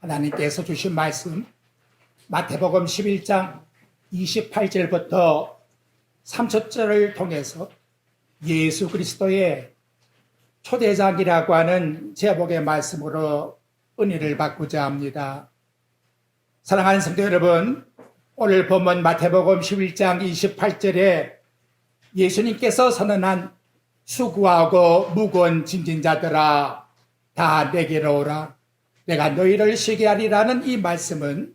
하나님께서 주신 말씀 마태복음 11장 28절부터 30절을 통해서 예수 그리스도의 초대장이라고 하는 제목의 말씀으로 은혜를 받고자 합니다. 사랑하는 성도 여러분, 오늘 본문 마태복음 11장 28절에 예수님께서 선언한 수고하고 무거운 짐진 자들아 다 내게로 오라 내가 너희를 쉬게 하리라는 이 말씀은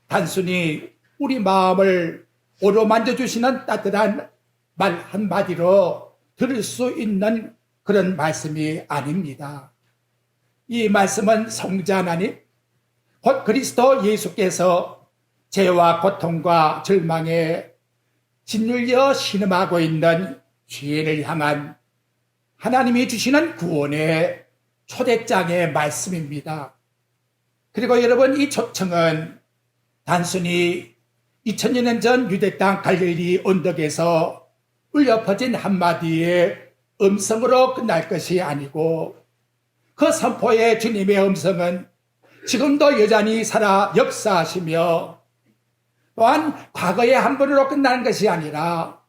단순히 우리 마음을 오로만져 주시는 따뜻한 말 한마디로 들을 수 있는 그런 말씀이 아닙니다. 이 말씀은 성자 하나님, 곧 그리스도 예수께서 죄와 고통과 절망에 짓눌려 신음하고 있는 죄인을 향한 하나님이 주시는 구원의 초대장의 말씀입니다. 그리고 여러분, 이 초청은 단순히 2000여 년 전 유대 땅 갈릴리 언덕에서 울려 퍼진 한마디의 음성으로 끝날 것이 아니고 그 선포의 주님의 음성은 지금도 여전히 살아 역사하시며 또한 과거의 한 번으로 끝나는 것이 아니라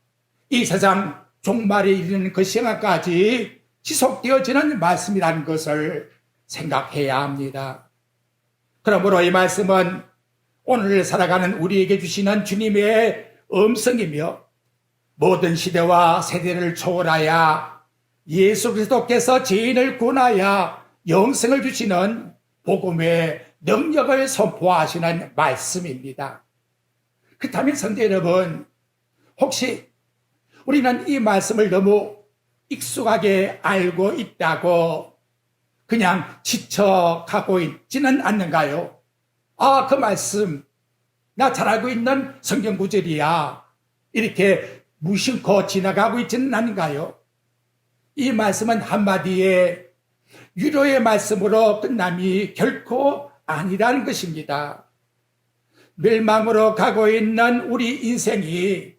이 세상 종말에 이르는 그 시간까지 지속되어지는 말씀이라는 것을 생각해야 합니다. 그러므로 이 말씀은 오늘 살아가는 우리에게 주시는 주님의 음성이며 모든 시대와 세대를 초월하여 예수 그리스도께서 죄인을 구원하여 영생을 주시는 복음의 능력을 선포하시는 말씀입니다. 그렇다면 성도 여러분, 혹시 우리는 이 말씀을 너무 익숙하게 알고 있다고 그냥 지쳐가고 있지는 않는가요? 아, 그 말씀 나 잘 알고 있는 성경 구절이야, 이렇게 무심코 지나가고 있지는 않은가요? 이 말씀은 한마디의 위로의 말씀으로 끝남이 결코 아니라는 것입니다. 멸망으로 가고 있는 우리 인생이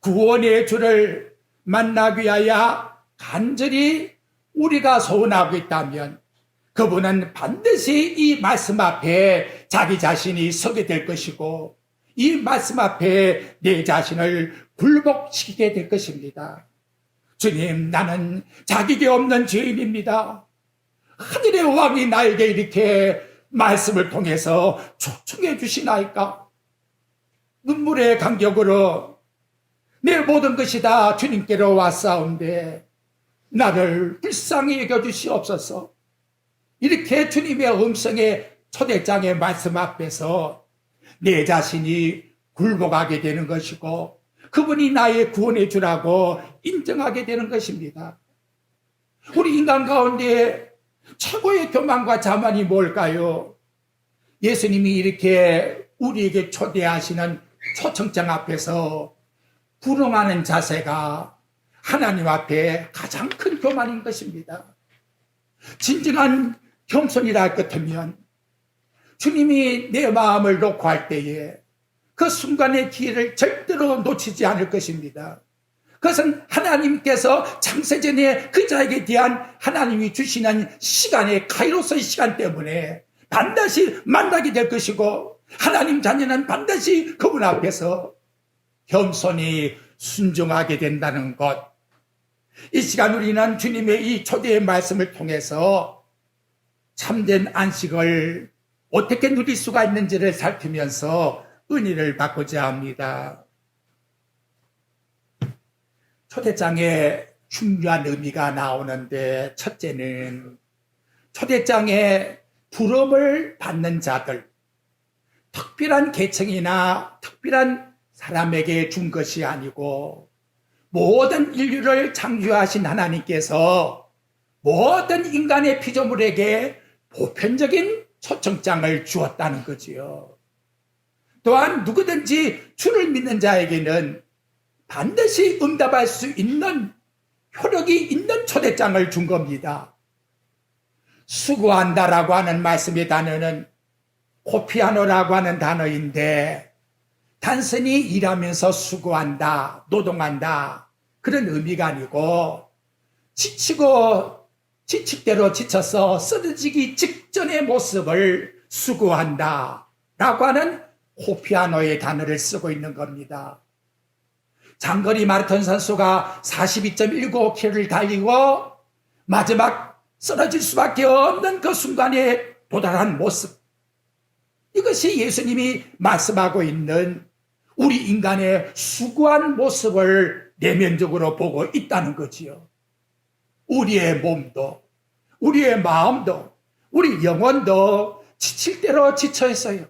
구원의 주를 만나기 위하여 간절히 우리가 소원하고 있다면 그분은 반드시 이 말씀 앞에 자기 자신이 서게 될 것이고 이 말씀 앞에 내 자신을 굴복시키게 될 것입니다. 주님, 나는 자격이 없는 죄인입니다. 하늘의 왕이 나에게 이렇게 말씀을 통해서 초청해 주시나이까? 눈물의 간격으로 내 모든 것이 다 주님께로 왔사온데 나를 불쌍히 여겨주시옵소서. 이렇게 주님의 음성의 초대장의 말씀 앞에서 내 자신이 굴복하게 되는 것이고 그분이 나의 구원의 주라고 인정하게 되는 것입니다. 우리 인간 가운데 최고의 교만과 자만이 뭘까요? 예수님이 이렇게 우리에게 초대하시는 초청장 앞에서 불응하는 자세가 하나님 앞에 가장 큰 교만인 것입니다. 진정한 겸손이라 할 것 같으면 주님이 내 마음을 놓고 할 때에 그 순간의 기회를 절대로 놓치지 않을 것입니다. 그것은 하나님께서 창세전에 그 자에게 대한 하나님이 주시는 시간의 카이로스의 시간 때문에 반드시 만나게 될 것이고 하나님 자녀는 반드시 그분 앞에서 겸손히 순종하게 된다는 것. 이 시간 우리는 주님의 이 초대의 말씀을 통해서 참된 안식을 어떻게 누릴 수가 있는지를 살피면서 은혜를 받고자 합니다. 초대장에 중요한 의미가 나오는데, 첫째는 초대장에 부름을 받는 자들, 특별한 계층이나 특별한 사람에게 준 것이 아니고 모든 인류를 창조하신 하나님께서 모든 인간의 피조물에게 보편적인 초청장을 주었다는 거지요. 또한 누구든지 주를 믿는 자에게는 반드시 응답할 수 있는 효력이 있는 초대장을 준 겁니다. 수고한다라고 하는 말씀의 단어는 코피아노라고 하는 단어인데 단순히 일하면서 수고한다, 노동한다 그런 의미가 아니고 지치고 지칠 대로 지쳐서 쓰러지기 직전의 모습을 수고한다 라고 하는 호피아노의 단어를 쓰고 있는 겁니다. 장거리 마라톤 선수가 42.195km를 달리고 마지막 쓰러질 수밖에 없는 그 순간에 도달한 모습, 이것이 예수님이 말씀하고 있는 우리 인간의 수고한 모습을 내면적으로 보고 있다는 거지요. 우리의 몸도, 우리의 마음도, 우리 영혼도 지칠 대로 지쳐 있어요.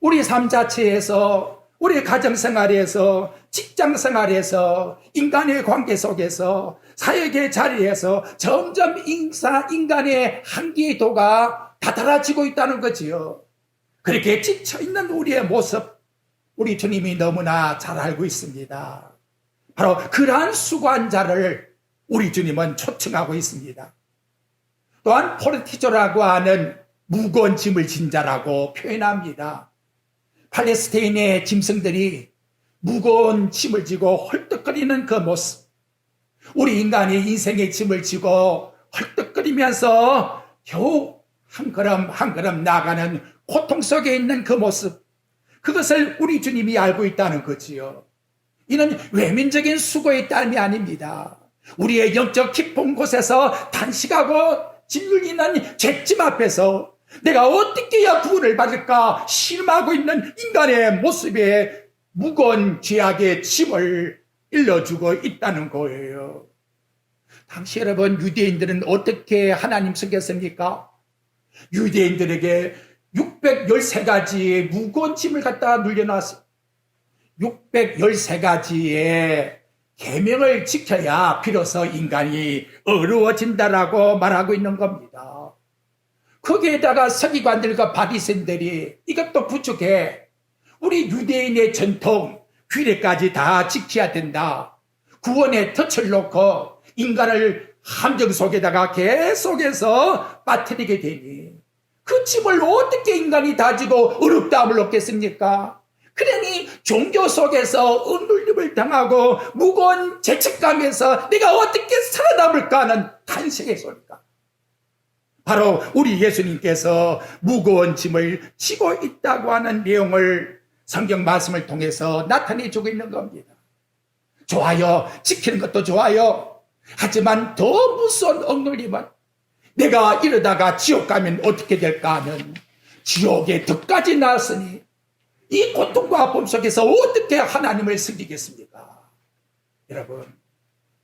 우리 삶 자체에서, 우리 가정생활에서, 직장생활에서, 인간의 관계 속에서, 사역의 자리에서 점점 인간의 한계도가 다다라지고 있다는 거지요. 그렇게 지쳐있는 우리의 모습, 우리 주님이 너무나 잘 알고 있습니다. 바로 그러한 수고한 자를 우리 주님은 초청하고 있습니다. 또한 포르티조라고 하는 무거운 짐을 진 자라고 표현합니다. 팔레스타인의 짐승들이 무거운 짐을 지고 헐떡거리는 그 모습, 우리 인간이 인생의 짐을 지고 헐떡거리면서 겨우 한 걸음 한 걸음 나아가는 고통 속에 있는 그 모습, 그것을 우리 주님이 알고 있다는 거지요. 이는 외면적인 수고의 따름이 아닙니다. 우리의 영적 깊은 곳에서 단식하고 짓눌리는 죄짐 앞에서 내가 어떻게 해야 구원을 받을까 실망하고 있는 인간의 모습에 무거운 죄악의 짐을 일러주고 있다는 거예요. 당시 여러분, 유대인들은 어떻게 하나님 섬겼습니까? 유대인들에게 613가지의 무거운 짐을 갖다 눌려놨어요. 613가지의 계명을 지켜야 비로소 인간이 어려워진다라고 말하고 있는 겁니다. 거기에다가 서기관들과 바리새인들이 이것도 부족해, 우리 유대인의 전통 규례까지 다 지켜야 된다, 구원의 덫을 놓고 인간을 함정 속에다가 계속해서 빠뜨리게 되니 그 짐을 어떻게 인간이 다지고 어렵다함을 얻겠습니까? 그러니 종교 속에서 억눌림을 당하고 무거운 죄책감에서 내가 어떻게 살아남을까 하는 탄식의 소리가 바로 우리 예수님께서 무거운 짐을 지고 있다고 하는 내용을 성경 말씀을 통해서 나타내주고 있는 겁니다. 좋아요, 지키는 것도 좋아요. 하지만 더 무서운 억눌림은 내가 이러다가 지옥 가면 어떻게 될까 하는 지옥의 덫까지 나왔으니 이 고통과 아픔 속에서 어떻게 하나님을 섬기겠습니까? 여러분,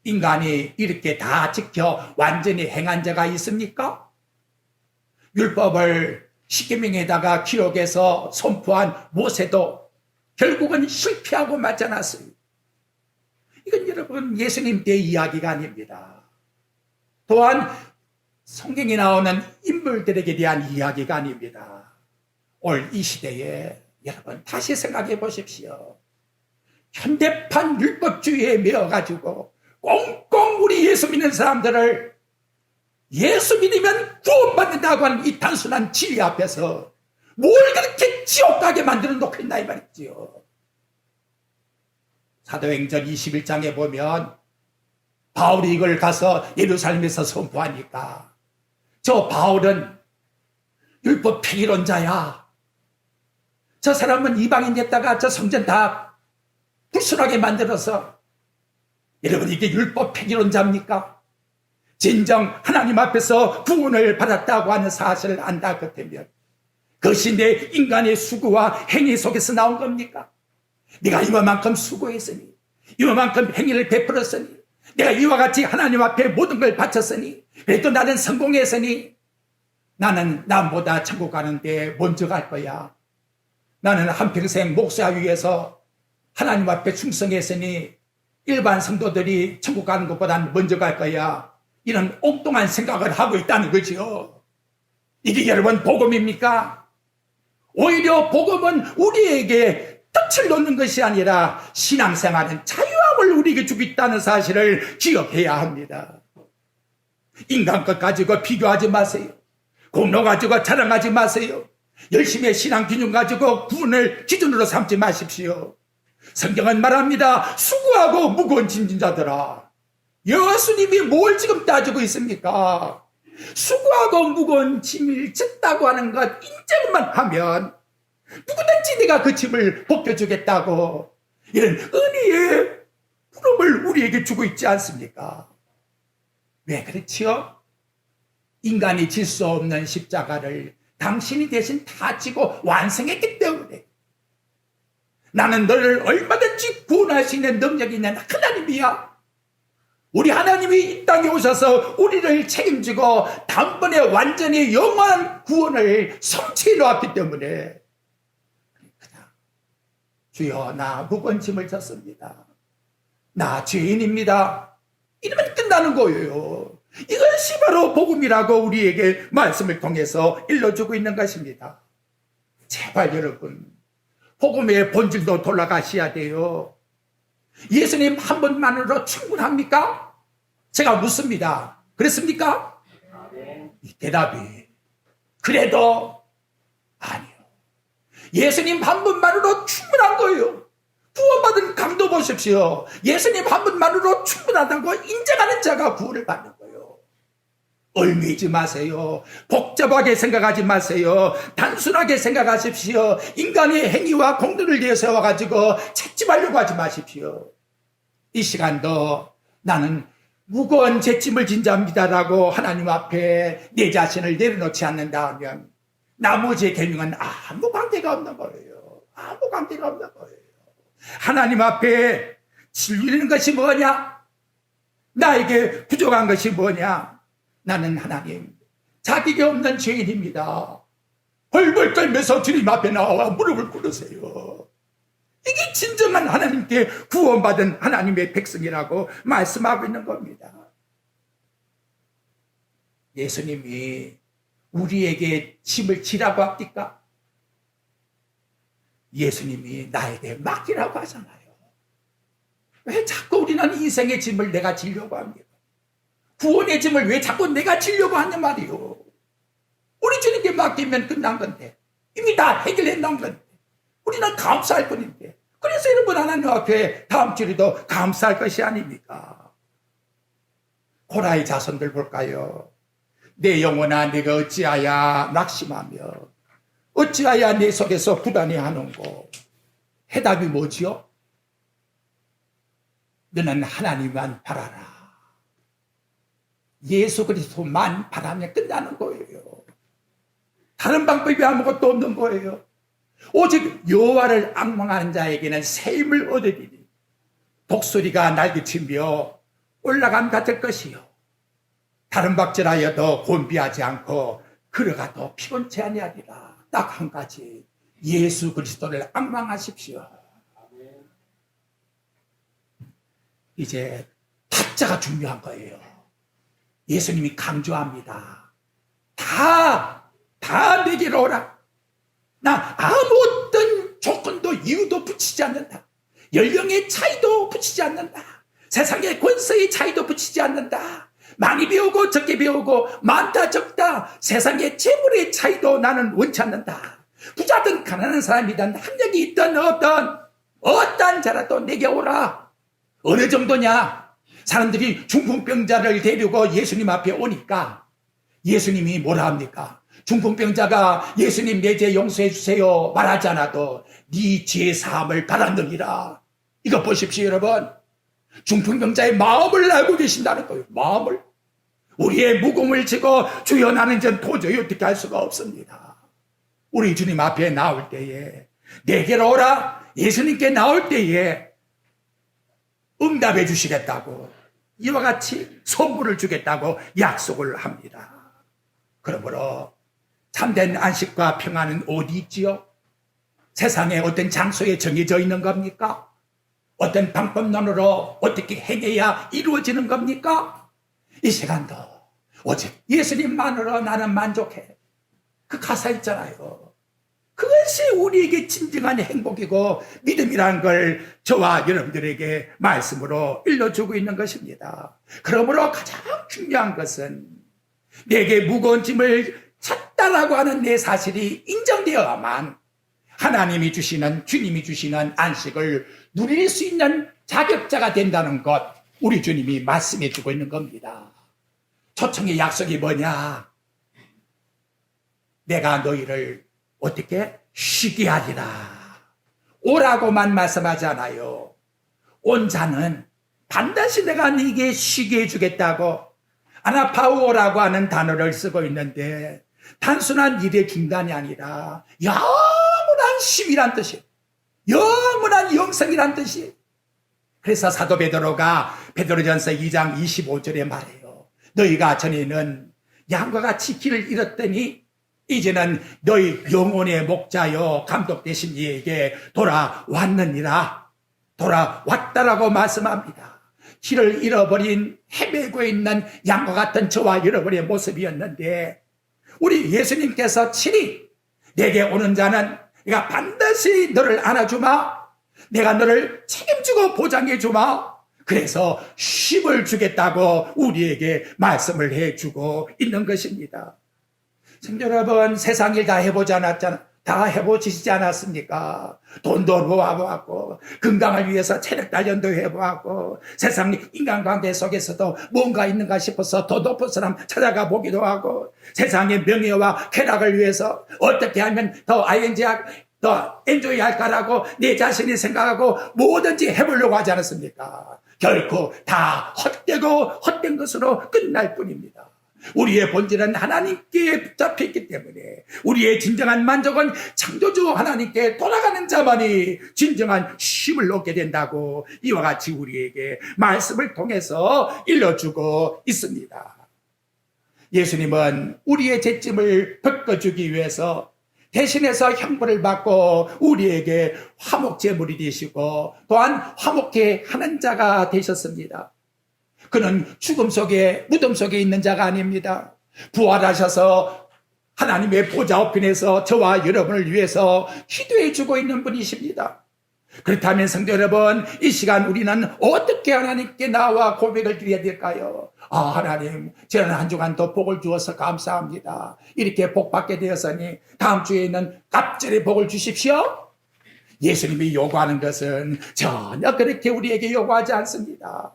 인간이 이렇게 다 지켜 완전히 행한 자가 있습니까? 율법을 십계명에다가 기록해서 선포한 모세도 결국은 실패하고 마지 않았어요. 이건 여러분 예수님 때 이야기가 아닙니다. 또한 성경에 나오는 인물들에게 대한 이야기가 아닙니다. 올 이 시대에 여러분 다시 생각해 보십시오. 현대판 율법주의에 매여가지고 꽁꽁 우리 예수 믿는 사람들을 예수 믿으면 구원받는다고 하는 이 단순한 진리 앞에서 뭘 그렇게 지옥 가게 만들어 놓고 있나 이 말이지요. 사도행전 21장에 보면 바울이 이걸 가서 예루살렘에서 선포하니까 저 바울은 율법 폐기론자야, 저 사람은 이방인 됐다가 저 성전 다 불순하게 만들어서, 여러분 이게 율법 폐기론자입니까? 진정 하나님 앞에서 구원을 받았다고 하는 사실을 안다 같으면 그것이 내 인간의 수고와 행위 속에서 나온 겁니까? 내가 이만큼 수고했으니, 이만큼 행위를 베풀었으니, 내가 이와 같이 하나님 앞에 모든 걸 바쳤으니, 그래도 나는 성공했으니 나는 남보다 천국 가는데 먼저 갈 거야. 나는 한평생 목사 위해서 하나님 앞에 충성했으니 일반 성도들이 천국 가는 것보다는 먼저 갈 거야. 이런 엉뚱한 생각을 하고 있다는 거죠. 이게 여러분 복음입니까? 오히려 복음은 우리에게 덫을 놓는 것이 아니라 신앙생활은 자유함을 우리에게 주고 있다는 사실을 기억해야 합니다. 인간 것 가지고 비교하지 마세요. 공로 가지고 자랑하지 마세요. 열심히 신앙 기준 가지고 구원을 기준으로 삼지 마십시오. 성경은 말합니다. 수고하고 무거운 짐진 자들아, 예수님이 뭘 지금 따지고 있습니까? 수고하고 무거운 짐을 졌다고 하는 것 인정만 하면 누구든지 내가 그 짐을 벗겨주겠다고 이런 은혜의 부름을 우리에게 주고 있지 않습니까? 왜 그렇지요? 인간이 질 수 없는 십자가를 당신이 대신 다 지고 완성했기 때문에 나는 너를 얼마든지 구원할 수 있는 능력이 있는 하나님이야. 우리 하나님이 이 땅에 오셔서 우리를 책임지고 단번에 완전히 영원한 구원을 성취해 놓았기 때문에 주여 나 무거운 짐을 졌습니다. 나 죄인입니다. 이러면 끝나는 거예요. 이것이 바로 복음이라고 우리에게 말씀을 통해서 일러주고 있는 것입니다. 제발 여러분 복음의 본질도 돌아가셔야 돼요. 예수님 한 번만으로 충분합니까? 제가 묻습니다. 그렇습니까? 이 대답이 그래도 아니요. 예수님 한 번만으로 충분한 거예요. 구원받은 강도 보십시오. 예수님 한 번만으로 충분하다고 인정하는 자가 구원을 받는 거예요. 얽매이지 마세요. 복잡하게 생각하지 마세요. 단순하게 생각하십시오. 인간의 행위와 공로를 내세워가지고 채찍하려고 하지 마십시오. 이 시간도 나는 무거운 죄짐을 진 자입니다라고 하나님 앞에 내 자신을 내려놓지 않는다 하면 나머지의 계명은 아무 관계가 없는 거예요. 아무 관계가 없는 거예요. 하나님 앞에 질리는 것이 뭐냐? 나에게 부족한 것이 뭐냐? 나는 하나님 자격이 없는 죄인입니다. 벌벌 떨면서 주님 앞에 나와 무릎을 꿇으세요. 이게 진정한 하나님께 구원받은 하나님의 백성이라고 말씀하고 있는 겁니다. 예수님이 우리에게 짐을 지라고 합니까? 예수님이 나에게 맡기라고 하잖아요. 왜 자꾸 우리는 인생의 짐을 내가 지려고 합니까? 구원의 짐을 왜 자꾸 내가 지려고 하냐 말이요. 우리 주님께 맡기면 끝난 건데 이미 다 해결해 놓은 건데 우리는 감사할 뿐인데 그래서 여러분 하나님 앞에 다음 주에도 감사할 것이 아닙니까? 고라의 자손들 볼까요? 내 영혼아 내가 어찌하여 낙심하며 어찌하여 내 속에서 불안해하는고? 해답이 뭐지요? 너는 하나님만 바라라. 예수 그리스도만 바라면 끝나는 거예요. 다른 방법이 아무것도 없는 거예요. 오직 여호와를 앙망하는 자에게는 새 힘을 얻으리니 독수리가 날개치며 올라감 같을 것이요 다른 박질하여도 곤비하지 않고 걸어가도 피곤치 아니하리라. 딱 한 가지 예수 그리스도를 앙망하십시오. 이제 타짜가 중요한 거예요. 예수님이 강조합니다. 다 내게로 오라. 나 아무 어떤 조건도 이유도 붙이지 않는다. 연령의 차이도 붙이지 않는다. 세상의 권세의 차이도 붙이지 않는다. 많이 배우고 적게 배우고 많다 적다 세상의 재물의 차이도 나는 원치 않는다. 부자든 가난한 사람이든 학력이 있든 어떤 자라도 내게 오라. 어느 정도냐? 사람들이 중풍병자를 데리고 예수님 앞에 오니까 예수님이 뭐라 합니까? 중풍병자가 예수님 내 죄 용서해 주세요 말하지 않아도 네 죄 사함을 받았느니라. 이거 보십시오 여러분. 중풍병자의 마음을 알고 계신다는 거예요. 마음을. 우리의 무공을 지고 주여 나는 전 도저히 어떻게 할 수가 없습니다. 우리 주님 앞에 나올 때에 내게로 오라. 예수님께 나올 때에 응답해 주시겠다고 이와 같이 선물을 주겠다고 약속을 합니다. 그러므로 참된 안식과 평안은 어디 있지요? 세상에 어떤 장소에 정해져 있는 겁니까? 어떤 방법론으로 어떻게 행해야 이루어지는 겁니까? 이 시간도 오직 예수님만으로 나는 만족해. 그 가사 있잖아요. 그것이 우리에게 진정한 행복이고 믿음이라는 걸 저와 여러분들에게 말씀으로 일러주고 있는 것입니다. 그러므로 가장 중요한 것은 내게 무거운 짐을 졌다라고 하는 내 사실이 인정되어야만 하나님이 주시는 주님이 주시는 안식을 누릴 수 있는 자격자가 된다는 것 우리 주님이 말씀해 주고 있는 겁니다. 초청의 약속이 뭐냐? 내가 너희를 어떻게 쉬게 하리라. 오라고만 말씀하잖아요. 온 자는 반드시 내가 네게 쉬게 해주겠다고 아나파우오라고 하는 단어를 쓰고 있는데 단순한 일의 중단이 아니라 영원한 쉼이란 뜻이, 영원한 영생이란 뜻이. 그래서 사도 베드로가 베드로전서 2장 25절에 말해요. 너희가 전에는 양과 같이 길을 잃었더니 이제는 너희 영혼의 목자여 감독 되신 이에게 돌아왔느니라. 돌아왔다라고 말씀합니다. 길을 잃어버린 헤매고 있는 양과 같은 저와 여러분의 모습이었는데 우리 예수님께서 친히 내게 오는 자는 내가 반드시 너를 안아주마. 내가 너를 책임지고 보장해주마. 그래서 쉼을 주겠다고 우리에게 말씀을 해주고 있는 것입니다. 성도 여러분, 세상 일 다 해보시지 않았습니까? 돈도 모아보았고 건강을 위해서 체력 단련도 해보았고 세상 인간관계 속에서도 뭔가 있는가 싶어서 더 높은 사람 찾아가 보기도 하고 세상의 명예와 쾌락을 위해서 어떻게 하면 더 엔조이 할까라고 내 자신이 생각하고 뭐든지 해보려고 하지 않았습니까? 결코 다 헛된 것으로 끝날 뿐입니다. 우리의 본질은 하나님께 붙잡혀 있기 때문에 우리의 진정한 만족은 창조주 하나님께 돌아가는 자만이 진정한 쉼을 얻게 된다고 이와 같이 우리에게 말씀을 통해서 일러주고 있습니다. 예수님은 우리의 죄짐을 벗겨주기 위해서 대신해서 형벌을 받고 우리에게 화목제물이 되시고 또한 화목케 하는 자가 되셨습니다. 그는 죽음 속에 무덤 속에 있는 자가 아닙니다. 부활하셔서 하나님의 보좌 우편에서 저와 여러분을 위해서 기도해 주고 있는 분이십니다. 그렇다면 성도 여러분, 이 시간 우리는 어떻게 하나님께 나와 고백을 드려야 될까요? 하나님, 저는 한 주간도 복을 주어서 감사합니다. 이렇게 복 받게 되었으니 다음 주에는 갑절의 복을 주십시오. 예수님이 요구하는 것은 전혀 그렇게 우리에게 요구하지 않습니다.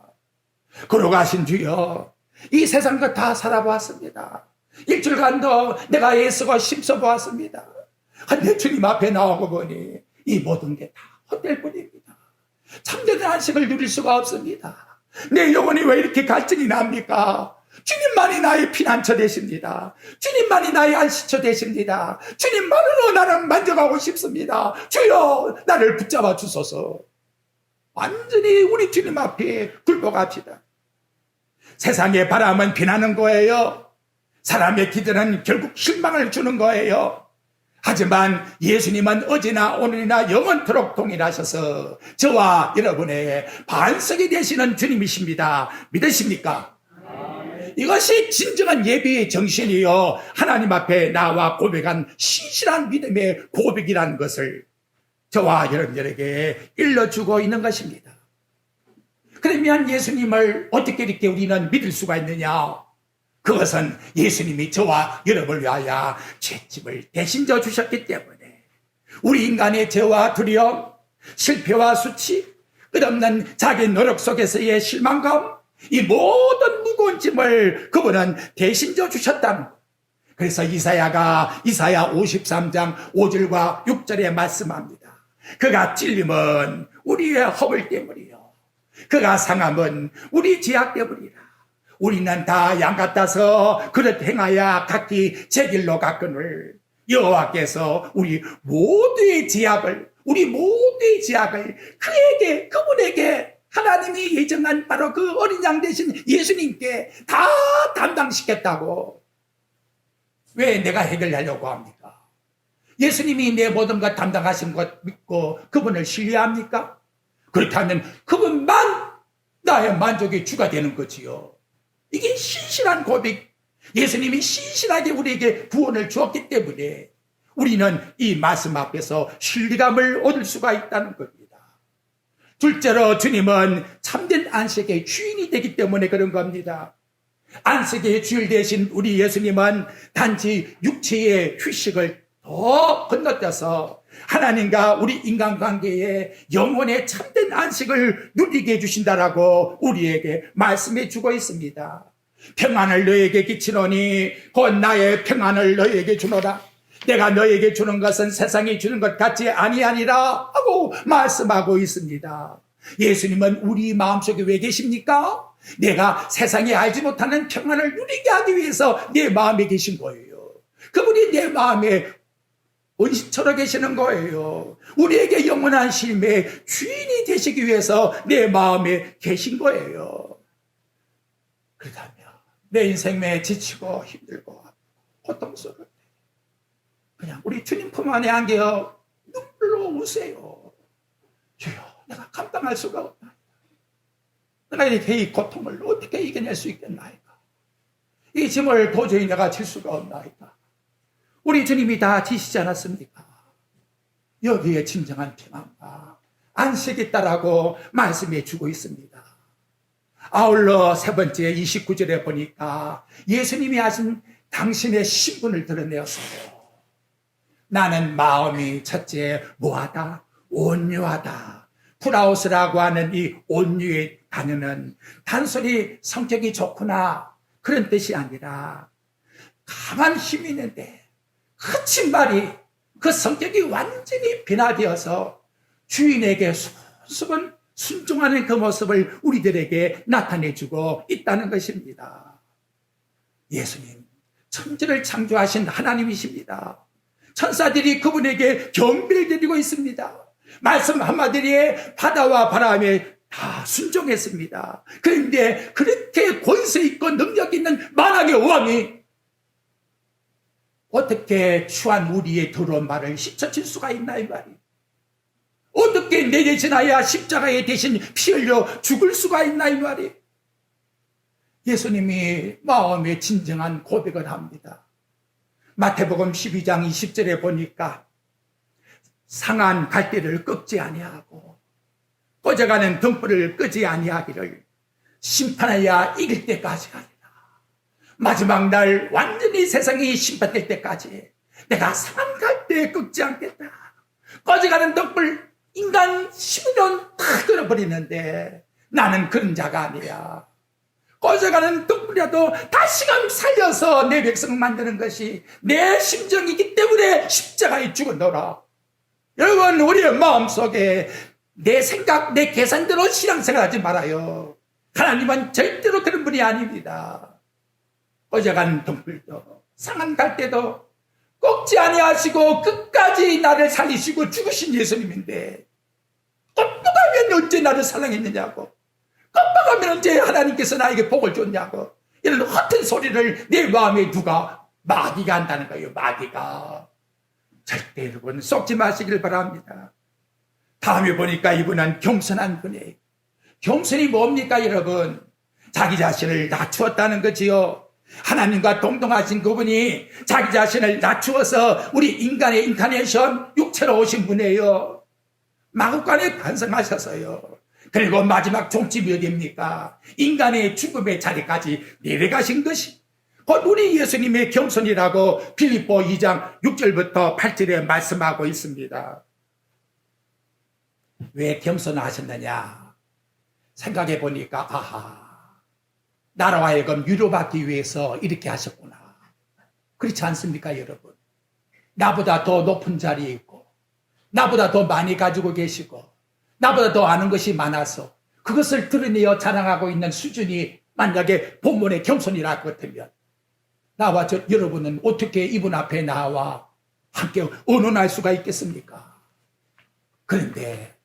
걸어가신 주여, 이 세상 것 다 살아보았습니다. 일주일간도 내가 애쓰고 힘써보았습니다. 내 주님 앞에 나오고 보니 이 모든 게 다 헛될 뿐입니다. 참된 안식을 누릴 수가 없습니다. 내 영혼이 왜 이렇게 갈증이 납니까? 주님만이 나의 피난처 되십니다. 주님만이 나의 안식처 되십니다. 주님만으로 나는 만족하고 싶습니다. 주여, 나를 붙잡아 주소서. 완전히 우리 주님 앞에 굴복합시다. 세상의 바람은 비나는 거예요. 사람의 기도는 결국 실망을 주는 거예요. 하지만 예수님은 어제나 오늘이나 영원토록 동일하셔서 저와 여러분의 반석이 되시는 주님이십니다. 믿으십니까? 이것이 진정한 예배의 정신이요, 하나님 앞에 나와 고백한 신실한 믿음의 고백이라는 것을 저와 여러분들에게 일러주고 있는 것입니다. 그러면 예수님을 어떻게 이렇게 우리는 믿을 수가 있느냐? 그것은 예수님이 저와 여러분을 위하여 죄짐을 대신 져 주셨기 때문에 우리 인간의 죄와 두려움, 실패와 수치, 끝없는 자기 노력 속에서의 실망감, 이 모든 무거운 짐을 그분은 대신 져 주셨다는 것. 그래서 이사야 53장 5절과 6절에 말씀합니다. 그가 찔림은 우리의 허물 때문이요, 그가 상함은 우리 죄악 때문이라. 우리는 다 양 같아서 그릇 행하여 각기 제 길로 갔거늘 여호와께서 우리 모두의 죄악을 그분에게 하나님이 예정한 바로 그 어린 양 되신 예수님께 다 담당시켰다고. 왜 내가 해결하려고 합니까? 예수님이 내 모든 것 담당하신 것 믿고 그분을 신뢰합니까? 그렇다면 그분만 나의 만족의 주가 되는 거지요. 이게 신실한 고백, 예수님이 신실하게 우리에게 구원을 주었기 때문에 우리는 이 말씀 앞에서 신뢰감을 얻을 수가 있다는 겁니다. 둘째로 주님은 참된 안식의 주인이 되기 때문에 그런 겁니다. 안식의 주일 되신 우리 예수님은 단지 육체의 휴식을 더 건너뛰어서 하나님과 우리 인간관계에 영혼의 참된 안식을 누리게 해주신다라고 우리에게 말씀해 주고 있습니다. 평안을 너에게 끼치노니 곧 나의 평안을 너에게 주노라. 내가 너에게 주는 것은 세상이 주는 것 같지 아니하니라 하고 말씀하고 있습니다. 예수님은 우리 마음속에 왜 계십니까? 내가 세상이 알지 못하는 평안을 누리게 하기 위해서 내 마음에 계신 거예요. 그분이 내 마음에 원시처럼 계시는 거예요. 우리에게 영원한 쉼의 주인이 되시기 위해서 내 마음에 계신 거예요. 그렇다면 내 인생에 지치고 힘들고 고통스러울 때 그냥 우리 주님 품 안에 안겨 눈물로 우세요. 주여, 내가 감당할 수가 없나이다. 내가 이렇게 이 고통을 어떻게 이겨낼 수 있겠나이까. 이 짐을 도저히 내가 질 수가 없나이까. 우리 주님이 다 지시지 않았습니까? 여기에 진정한 평안과 안식이 있다라고 말씀해 주고 있습니다. 아울러 세 번째 29절에 보니까 예수님이 하신 당신의 신분을 드러내었어요. 나는 마음이 첫째 뭐하다? 온유하다. 프라우스라고 하는 이 온유의 단어는 단순히 성격이 좋구나 그런 뜻이 아니라 강한 힘이 있는데 그 신발이 그 성격이 완전히 변화되어서 주인에게 수분 순종하는 그 모습을 우리들에게 나타내주고 있다는 것입니다. 예수님, 천지를 창조하신 하나님이십니다. 천사들이 그분에게 경배를 드리고 있습니다. 말씀 한마디에 바다와 바람에 다 순종했습니다. 그런데 그렇게 권세 있고 능력 있는 만왕의 왕이 어떻게 추한 우리의 더러운 말을 씻어칠 수가 있나 이 말이. 어떻게 내 대신하여 십자가에 대신 피 흘려 죽을 수가 있나 이 말이. 예수님이 마음의 진정한 고백을 합니다. 마태복음 12장 20절에 보니까 상한 갈대를 꺾지 아니하고 꺼져가는 등불을 끄지 아니하기를 심판하여 이길 때까지 하리라. 마지막 날 완전히 세상이 심판될 때까지 내가 상한 갈대에 꺾지 않겠다. 꺼져가는 등불 인간 심리는 다 끊어버리는데 나는 그런 자가 아니야. 꺼져가는 등불이라도 다시금 살려서 내 백성 만드는 것이 내 심정이기 때문에 십자가에 죽어너라. 여러분, 우리의 마음속에 내 생각, 내 계산대로 신앙생활 하지 말아요. 하나님은 절대로 그런 분이 아닙니다. 꺼져가는 등불도 상한 갈대도 꺾지 아니하시고 끝까지 나를 살리시고 죽으신 예수님인데 꺾어가면 언제 나를 사랑했느냐고, 꺾어가면 언제 하나님께서 나에게 복을 줬냐고, 이런 허튼 소리를 내 마음에 누가 마귀가 한다는 거예요. 마귀가. 절대 여러분 속지 마시길 바랍니다. 다음에 보니까 이분은 겸손한 분이에요. 겸손이 뭡니까 여러분? 자기 자신을 낮추었다는 거지요. 하나님과 동등하신 그분이 자기 자신을 낮추어서 우리 인간의 인카네이션 육체로 오신 분이에요. 마구간에 반성하셔서요. 그리고 마지막 종집이 어디입니까? 인간의 죽음의 자리까지 내려가신 것이 곧 우리 예수님의 겸손이라고 빌립보 2장 6절부터 8절에 말씀하고 있습니다. 왜 겸손하셨느냐? 생각해 보니까 아하, 나로 하여금 위로받기 위해서 이렇게 하셨구나. 그렇지 않습니까 여러분? 나보다 더 높은 자리에 있고 나보다 더 많이 가지고 계시고 나보다 더 아는 것이 많아서 그것을 드러내어 자랑하고 있는 수준이 만약에 본문의 겸손이라 같으면 나와 여러분은 어떻게 이분 앞에 나와 함께 언언할 수가 있겠습니까? 그런데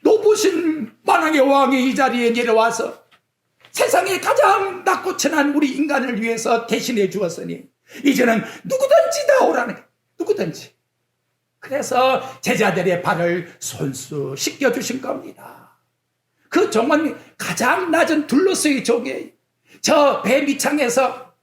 높으신 만왕의 왕이 이 자리에 내려와서 세상에 가장 낮고 천한 우리 인간을 위해서 대신해 주었으니 이제는 누구든지 다 오라는 거예요. 누구든지. 그래서 제자들의 발을 손수 씻겨주신 겁니다. 그 종은 가장 낮은 둘로스의 족이에요. 저 배 밑창에서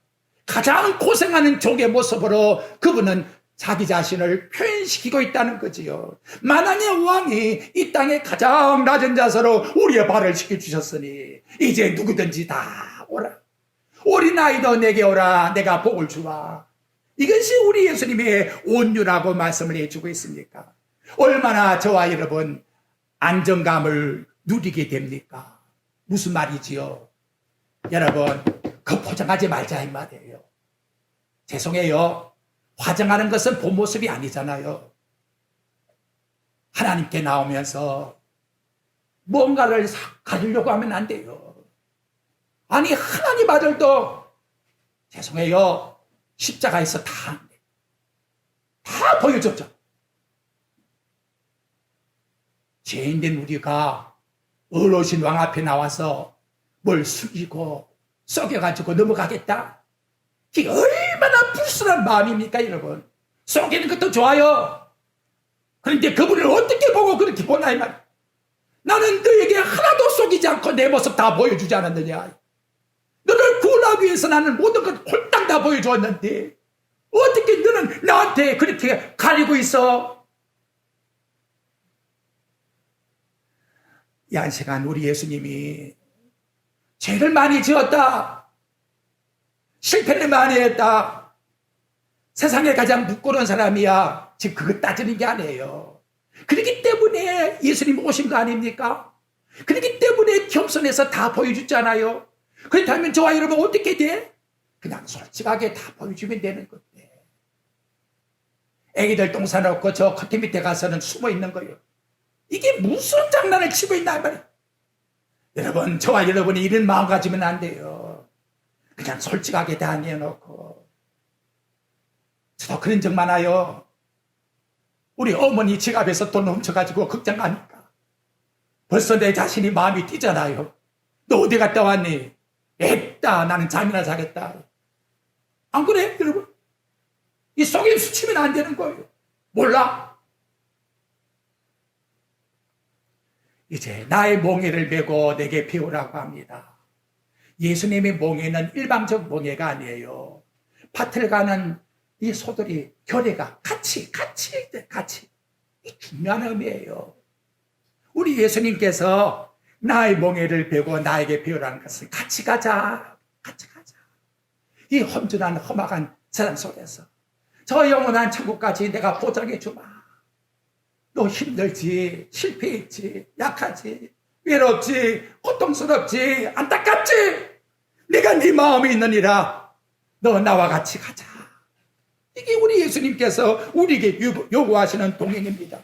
가장 고생하는 족의 모습으로 그분은 자기 자신을 표현시키고 있다는 거지요. 만왕의 왕이 이 땅에 가장 낮은 자세로 우리의 발을 씻겨주셨으니 이제 누구든지 다 오라. 어린 아이도 내게 오라. 내가 복을 주마. 이것이 우리 예수님의 온유라고 말씀을 해주고 있습니까? 얼마나 저와 여러분 안정감을 누리게 됩니까? 무슨 말이지요? 여러분, 그 포장하지 말자 이 말이에요. 죄송해요. 화장하는 것은 본 모습이 아니잖아요. 하나님께 나오면서 뭔가를 가리려고 하면 안 돼요. 아니 하나님 아들도 죄송해요. 십자가에서 다 보여줬죠. 죄인된 우리가 어르신 왕 앞에 나와서 뭘 숙이고 속여가지고 넘어가겠다? 이게 얼마나 불순한 마음입니까 여러분. 속이는 것도 좋아요. 그런데 그분을 어떻게 보고 그렇게 보나 이 말. 나는 너에게 하나도 속이지 않고 내 모습 다 보여주지 않았느냐. 너를 구원하기 위해서 나는 모든 걸 홀딱 다 보여주었는데 어떻게 너는 나한테 그렇게 가리고 있어? 이 한 시간 우리 예수님이 죄를 많이 지었다. 실패를 많이 했다. 세상에 가장 부끄러운 사람이야. 지금 그거 따지는 게 아니에요. 그렇기 때문에 예수님 오신 거 아닙니까? 그렇기 때문에 겸손해서 다 보여줬잖아요. 그렇다면 저와 여러분 어떻게 돼? 그냥 솔직하게 다 보여주면 되는 건데. 애기들 똥 싸놓고 저 커튼 밑에 가서는 숨어 있는 거예요. 이게 무슨 장난을 치고 있나 말이에요. 여러분, 저와 여러분이 이런 마음 가지면 안 돼요. 그냥 솔직하게 다 내놓고. 저도 그런 적 많아요. 우리 어머니 지갑에서 돈 훔쳐가지고 극장 가니까 벌써 내 자신이 마음이 뛰잖아요. 너 어디 갔다 왔니? 했다. 나는 잠이나 자겠다. 안 그래 여러분? 이 속임 수치면 안 되는 거예요. 몰라? 이제 나의 몽해를 메고 내게 배우라고 합니다. 예수님의 몽해는 일방적 몽해가 아니에요. 밭을 가는 이 소들이 교례가 같이 이 중요한 의미예요. 우리 예수님께서 나의 몽해를 베고 나에게 배우라는 것은 같이 가자. 이 험준한 험악한 세상 속에서 저 영원한 천국까지 내가 보장해 주마. 너 힘들지, 실패했지, 약하지, 외롭지, 고통스럽지, 안타깝지. 내가 네 마음에 있느니라. 너 나와 같이 가자. 이게 우리 예수님께서 우리에게 요구하시는 동행입니다.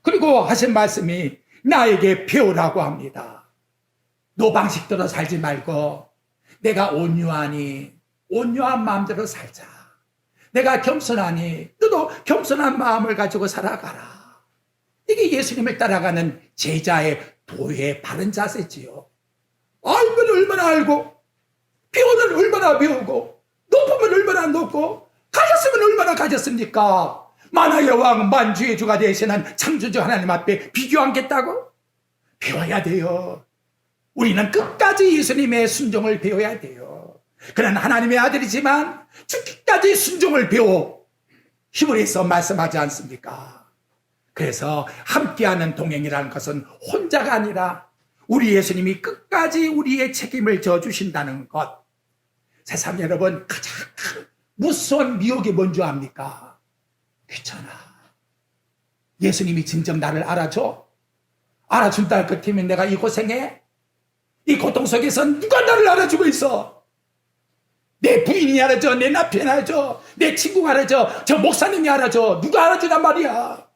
그리고 하신 말씀이 나에게 배우라고 합니다. 노방식대로 살지 말고 내가 온유하니 온유한 마음대로 살자. 내가 겸손하니 너도 겸손한 마음을 가지고 살아가라. 이게 예수님을 따라가는 제자의 도의 바른 자세지요. 알면 얼마나 알고, 배우면 얼마나 배우고, 높으면 얼마나 높고, 가졌으면 얼마나 가졌습니까? 만화의 왕 만주의 주가 되시는 창조주 하나님 앞에 비교하겠다고? 배워야 돼요. 우리는 끝까지 예수님의 순종을 배워야 돼요. 그는 하나님의 아들이지만 죽기까지 순종을 배워 히브리서 말씀하지 않습니까? 그래서 함께하는 동행이라는 것은 혼자가 아니라 우리 예수님이 끝까지 우리의 책임을 져주신다는 것. 세상 여러분, 가장 큰 무서운 미혹이 뭔지 압니까? 귀찮아. 예수님이 진정 나를 알아줘? 알아준다 같으면 내가 이 고생해? 이 고통 속에서 누가 나를 알아주고 있어? 내 부인이 알아줘, 내 남편이 알아줘, 내 친구가 알아줘, 저 목사님이 알아줘. 누가 알아주단 말이야?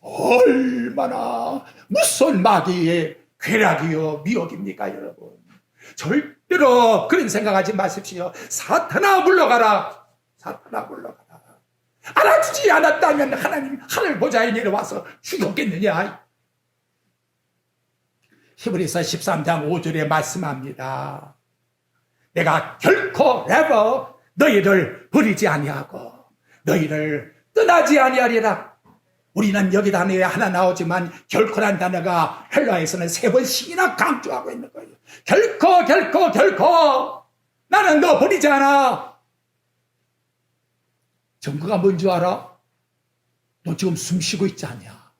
얼마나 무서운 마귀의 괴락이요 미혹입니까 여러분. 절대로 그런 생각하지 마십시오. 사탄아 물러가라. 사탄아 물러가라. 알아주지 않았다면 하나님 하늘 보좌에 내려와서 죽였겠느냐. 히브리서 13장 5절에 말씀합니다. 내가 결코 never 너희를 버리지 아니하고 너희를 떠나지 아니하리라. 우리는 여기 단어에 하나 나오지만 결코란 단어가 헬라에서는 3번씩이나 강조하고 있는 거예요. 결코 나는 너 버리지 않아. 증거가 뭔지 알아? 너 지금 숨 쉬고 있지 않냐?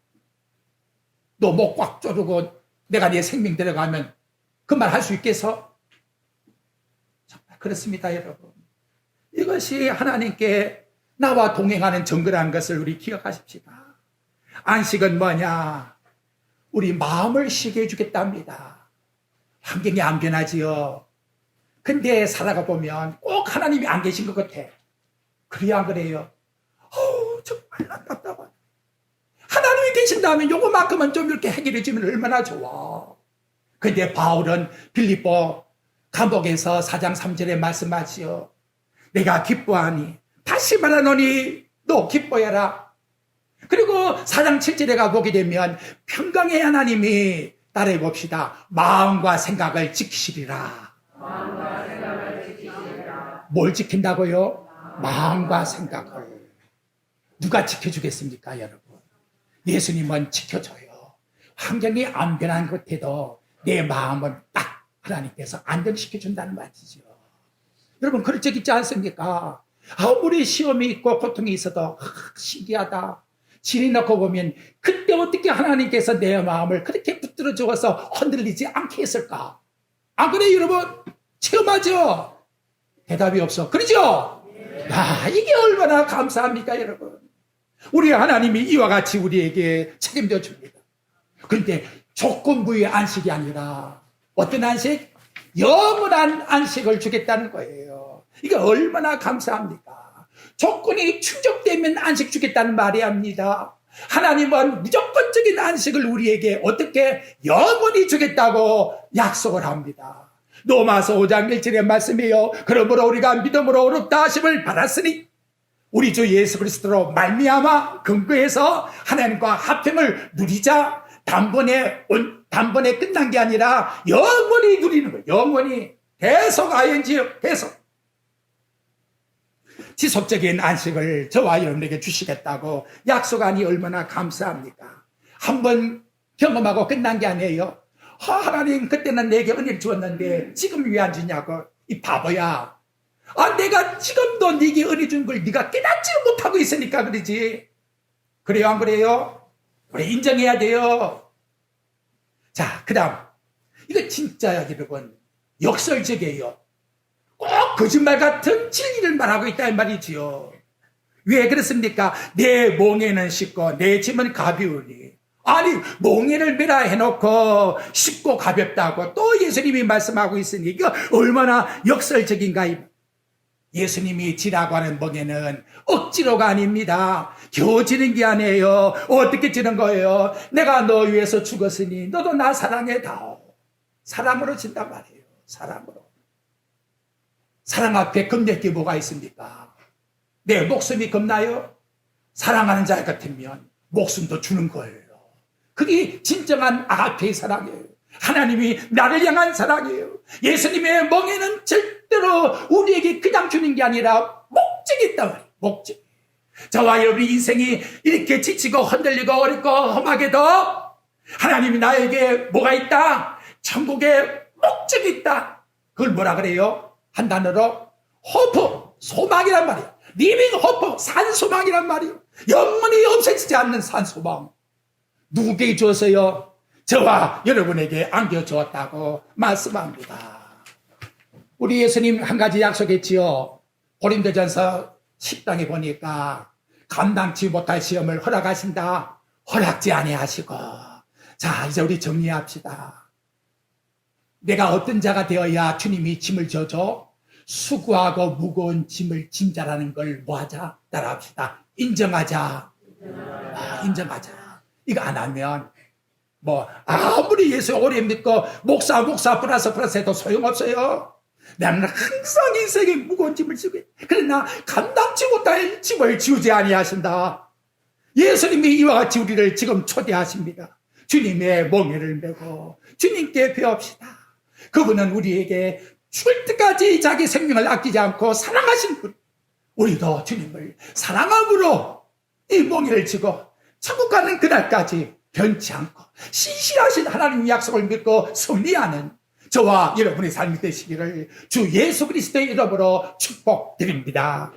너 목 꽉 조르고 내가 네 생명 데려가면 그 말 할 수 있겠어? 정말 그렇습니다 여러분. 이것이 하나님께 나와 동행하는 증거라는 것을 우리 기억하십시다. 안식은 뭐냐? 우리 마음을 쉬게 해주겠답니다. 환경이 안 변하지요. 근데 살아가 보면 꼭 하나님이 안 계신 것 같아. 그래야 안 그래요? 정말 안타까워. 하나님이 계신다면 요거만큼은 좀 이렇게 해결해 주면 얼마나 좋아. 근데 바울은 빌립보 감옥에서 4장 3절에 말씀하시오. 내가 기뻐하니 다시 말하노니 너 기뻐해라. 그리고 4장 7절에 가보게 되면 평강의 하나님이 따라해 봅시다. 마음과 생각을 지키시리라. 뭘 지킨다고요? 마음과 생각을. 누가 지켜주겠습니까, 여러분? 예수님은 지켜줘요. 환경이 안 변한 것 같아도 내 마음은 딱 하나님께서 안정시켜준다는 말이죠. 여러분, 그럴 적 있지 않습니까? 아무리 시험이 있고 고통이 있어도 신기하다. 지리 놓고 보면 그때 어떻게 하나님께서 내 마음을 그렇게 붙들어 주어서 흔들리지 않게 했을까? 안 그래요, 여러분? 체험하죠? 대답이 없어. 그러죠? 야, 이게 얼마나 감사합니까, 여러분? 우리 하나님이 이와 같이 우리에게 책임져 줍니다. 그런데 조건부의 안식이 아니라 어떤 안식? 영원한 안식을 주겠다는 거예요. 이게 얼마나 감사합니까? 조건이 충족되면 안식 주겠다는 말이 아닙니다. 하나님은 무조건적인 안식을 우리에게 어떻게 영원히 주겠다고 약속을 합니다. 로마서 5장 1절의 말씀이에요. 그러므로 우리가 믿음으로 의롭다 하심을 받았으니 우리 주 예수 그리스도로 말미암아 근거해서 하나님과 합평을 누리자. 단번에 끝난 게 아니라 영원히 누리는 거예요. 영원히. 계속 ING요. 계속. 지속적인 안식을 저와 여러분에게 주시겠다고 약속하니 얼마나 감사합니까? 한번 경험하고 끝난 게 아니에요. 하나님, 그때는 내게 은혜를 주었는데 지금 왜 안 주냐고. 이 바보야. 내가 지금도 네게 은혜 준 걸 네가 깨닫지 못하고 있으니까 그러지. 그래요, 안 그래요? 우리 인정해야 돼요. 자, 그 다음. 이거 진짜 여러분 역설적이에요. 꼭 거짓말 같은 진리를 말하고 있다 이 말이지요. 왜 그렇습니까? 내 몽에는 쉽고 내 짐은 가벼우니. 아니, 몽에를 매라 해놓고 쉽고 가볍다고 또 예수님이 말씀하고 있으니 이거 얼마나 역설적인가. 예수님이 지라고 하는 몽에는 억지로가 아닙니다. 겨우 지는 게 아니에요. 어떻게 지는 거예요? 내가 너 위해서 죽었으니 너도 나 사랑해다오. 사랑으로 진단 말이에요. 사랑으로. 사랑 앞에 겁낼 게 뭐가 있습니까? 내 목숨이 겁나요? 사랑하는 자 같으면 목숨도 주는 거예요. 그게 진정한 아가페의 사랑이에요. 하나님이 나를 향한 사랑이에요. 예수님의 멍에는 절대로 우리에게 그냥 주는 게 아니라 목적이 있단 말이에요. 목적. 저와 여러분의 인생이 이렇게 지치고 흔들리고 어렵고 험하게도 하나님이 나에게 뭐가 있다? 천국에 목적이 있다. 그걸 뭐라 그래요? 한 단어로 호프, 소망이란 말이에요. 리빙 호프, 산소망이란 말이에요. 영원히 없어지지 않는 산소망. 누구에게 주었어요? 저와 여러분에게 안겨주었다고 말씀합니다. 우리 예수님 한 가지 약속했지요. 고린도전서 10장에 보니까 감당치 못할 시험을 허락하신다. 허락지 아니하시고. 자, 이제 우리 정리합시다. 내가 어떤 자가 되어야 주님이 짐을 져줘? 수고하고 무거운 짐을 진 자라는 걸 뭐하자? 따라합시다. 인정하자. 인정하자. 이거 안 하면 아무리 예수 오래 믿고 목사 플러스 해도 소용없어요. 나는 항상 인생에 무거운 짐을 지고 그러나 감당치 못할 짐을 지우지 아니하신다. 예수님이 이와 같이 우리를 지금 초대하십니다. 주님의 멍에를 메고 주님께 배웁시다. 그분은 우리에게 죽을 때까지 자기 생명을 아끼지 않고 사랑하신 분. 우리도 주님을 사랑함으로 이 멍에를 지고 천국 가는 그날까지 변치 않고 신실하신 하나님의 약속을 믿고 승리하는 저와 여러분의 삶이 되시기를 주 예수 그리스도의 이름으로 축복드립니다.